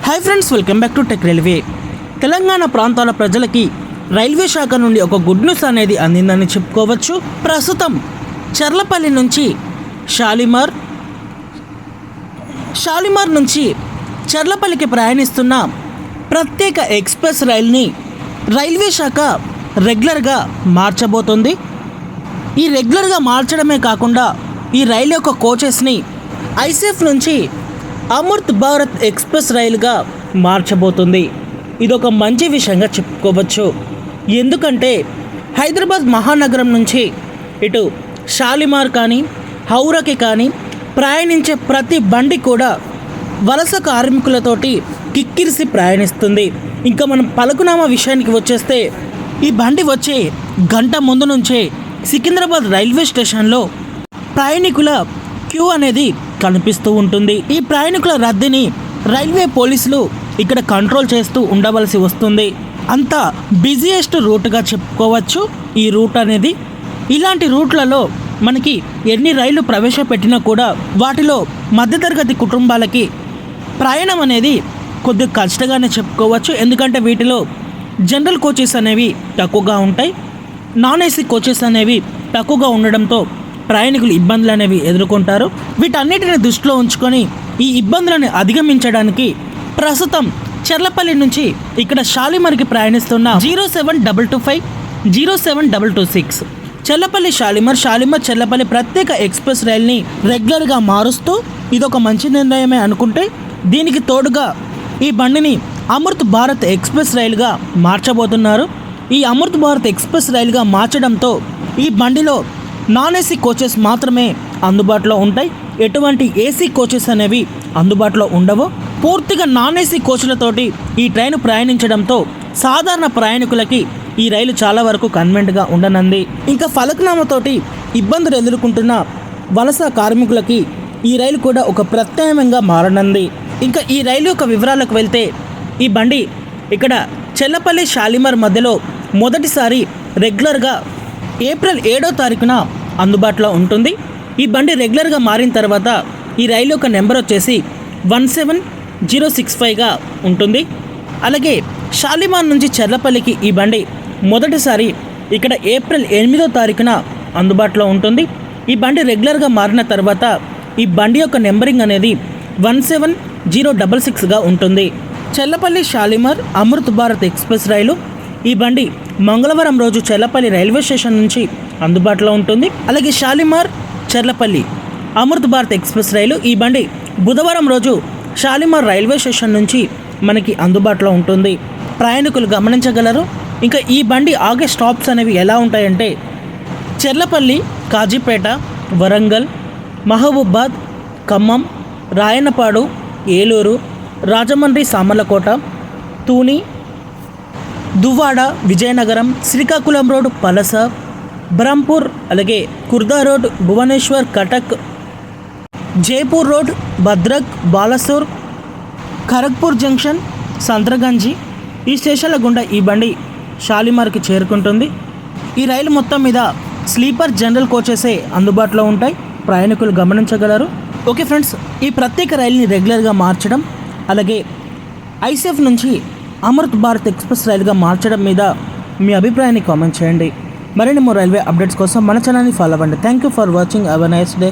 Hi friends, welcome back to tech railway. Telangana ప్రాంతాల ప్రజలకి railway శాఖ నుండి ఒక గుడ్ న్యూస్ అనేది అందిందని చెప్పుకోవచ్చు. ప్రస్తుతం చర్లపల్లి నుంచి షాలిమార్ నుంచి చర్లపల్లికి ప్రయాణిస్తున్న ప్రత్యేక ఎక్స్ప్రెస్ రైల్ని రైల్వే శాఖ రెగ్యులర్గా మార్చబోతుంది. ఈ రెగ్యులర్గా మార్చడమే కాకుండా ఈ రైలు యొక్క కోచెస్ని ఐసెఫ్ నుంచి అమృత్ భారత్ ఎక్స్ప్రెస్ రైలుగా మార్చబోతుంది. ఇదొక మంచి విషయంగా చెప్పుకోవచ్చు. ఎందుకంటే హైదరాబాద్ మహానగరం నుంచి ఇటు షాలిమార్ కానీ హౌరాకి కానీ ప్రయాణించే ప్రతి బండి కూడా వలస కార్మికులతోటి కిక్కిరిసి ప్రయాణిస్తుంది. ఇంకా మనం పలుకునామా విషయానికి వచ్చేస్తే ఈ బండి వచ్చే గంట ముందు నుంచే సికింద్రాబాద్ రైల్వే స్టేషన్లో ప్రయాణికుల క్యూ అనేది కనిపిస్తూ ఉంటుంది. ఈ ప్రయాణికుల రద్దీని రైల్వే పోలీసులు ఇక్కడ కంట్రోల్ చేస్తూ ఉండవలసి వస్తుంది. అంత బిజియెస్ట్ రూట్గా చెప్పుకోవచ్చు ఈ రూట్ అనేది. ఇలాంటి రూట్లలో మనకి ఎన్ని రైళ్లు ప్రవేశపెట్టినా కూడా వాటిలో మధ్యతరగతి కుటుంబాలకి ప్రయాణం అనేది కొద్దిగా కష్టంగానే చెప్పుకోవచ్చు. ఎందుకంటే వీటిలో జనరల్ కోచెస్ అనేవి తక్కువగా ఉంటాయి, నాన్ ఏసీ కోచెస్ అనేవి తక్కువగా ఉండడంతో ప్రయాణికులు ఇబ్బందులు అనేవి ఎదుర్కొంటారు. వీటన్నిటిని దృష్టిలో ఉంచుకొని ఈ ఇబ్బందులను అధిగమించడానికి ప్రస్తుతం చర్లపల్లి నుంచి ఇక్కడ షాలిమార్కి ప్రయాణిస్తున్న 07225 07226 చర్లపల్లి షాలిమార్ చర్లపల్లి ప్రత్యేక ఎక్స్ప్రెస్ రైల్ని రెగ్యులర్గా మారుస్తూ ఇదొక మంచి నిర్ణయమే అనుకుంటే, దీనికి తోడుగా ఈ బండిని అమృత్ భారత్ ఎక్స్ప్రెస్ రైలుగా మార్చబోతున్నారు. ఈ అమృత్ భారత్ ఎక్స్ప్రెస్ రైలుగా మార్చడంతో ఈ బండిలో నాన్ ఏసీ కోచెస్ మాత్రమే అందుబాటులో ఉంటాయి. ఎటువంటి ఏసీ కోచెస్ అనేవి అందుబాటులో ఉండవు. పూర్తిగా నాన్ ఏసీ కోచ్లతోటి ఈ ట్రైన్ ప్రయాణించడంతో సాధారణ ప్రయాణికులకి ఈ రైలు చాలా వరకు కన్వెంట్గా ఉండనుంది. ఇంకా ఫలక్నామాతోటి ఇబ్బందులు ఎదుర్కొంటున్న వలస కార్మికులకి ఈ రైలు కూడా ఒక ప్రత్యామ్నాయంగా మారనుంది. ఇంకా ఈ రైలు యొక్క వివరాలకు వెళ్తే ఈ బండి ఇక్కడ చర్లపల్లి షాలిమార్ మధ్యలో మొదటిసారి రెగ్యులర్గా ఏప్రిల్ 7వ తారీఖున అందుబాటులో ఉంటుంది. ఈ బండి రెగ్యులర్గా మారిన తర్వాత ఈ రైలు యొక్క నెంబర్ వచ్చేసి 17065గా ఉంటుంది. అలాగే షాలిమార్ నుంచి చర్లపల్లికి ఈ బండి మొదటిసారి ఇక్కడ ఏప్రిల్ 8వ తారీఖున అందుబాటులో ఉంటుంది. ఈ బండి రెగ్యులర్గా మారిన తర్వాత ఈ బండి యొక్క నెంబరింగ్ అనేది 17066గా ఉంటుంది. చర్లపల్లి షాలిమార్ అమృత్ భారత్ ఎక్స్ప్రెస్ రైలు ఈ బండి మంగళవారం రోజు చర్లపల్లి రైల్వే స్టేషన్ నుంచి అందుబాటులో ఉంటుంది. అలాగే షాలిమార్ చర్లపల్లి అమృత్ భారత్ ఎక్స్ప్రెస్ రైలు ఈ బండి బుధవారం రోజు షాలిమార్ రైల్వే స్టేషన్ నుంచి మనకి అందుబాటులో ఉంటుంది. ప్రయాణికులు గమనించగలరు. ఇంకా ఈ బండి ఆగే స్టాప్స్ అనేవి ఎలా ఉంటాయంటే చర్లపల్లి, కాజీపేట, వరంగల్, మహబూబాద్, ఖమ్మం, రాయనపాడు, ఏలూరు, రాజమండ్రి, సామర్లకోట, తూని, దువ్వాడ, విజయనగరం, శ్రీకాకుళం రోడ్, పలస, బ్రహ్ంపూర్, అలాగే Khurda road, Bhubaneswar, Cuttack, Jaipur road, Bhadrak, Balasore, Kharagpur junction, Santragachi ఈ స్టేషన్ల గుండా ఈ బండి షాలిమార్కి చేరుకుంటుంది. ఈ రైలు మొత్తం మీద స్లీపర్ జనరల్ కోచెసే అందుబాటులో ఉంటాయి. ప్రయాణికులు గమనించగలరు. ఓకే ఫ్రెండ్స్, ఈ ప్రత్యేక రైలుని రెగ్యులర్గా మార్చడం అలాగే ఐసెఫ్ నుంచి అమృత్ భారత్ ఎక్స్ప్రెస్ రైలుగా మార్చడం మీద మీ అభిప్రాయాన్ని కామెంట్ చేయండి. మరిన్ని రైల్వే అప్డేట్స్ కోసం మన ఛానల్ని ఫాలో అవ్వండి. Thank you for watching. Have a nice day.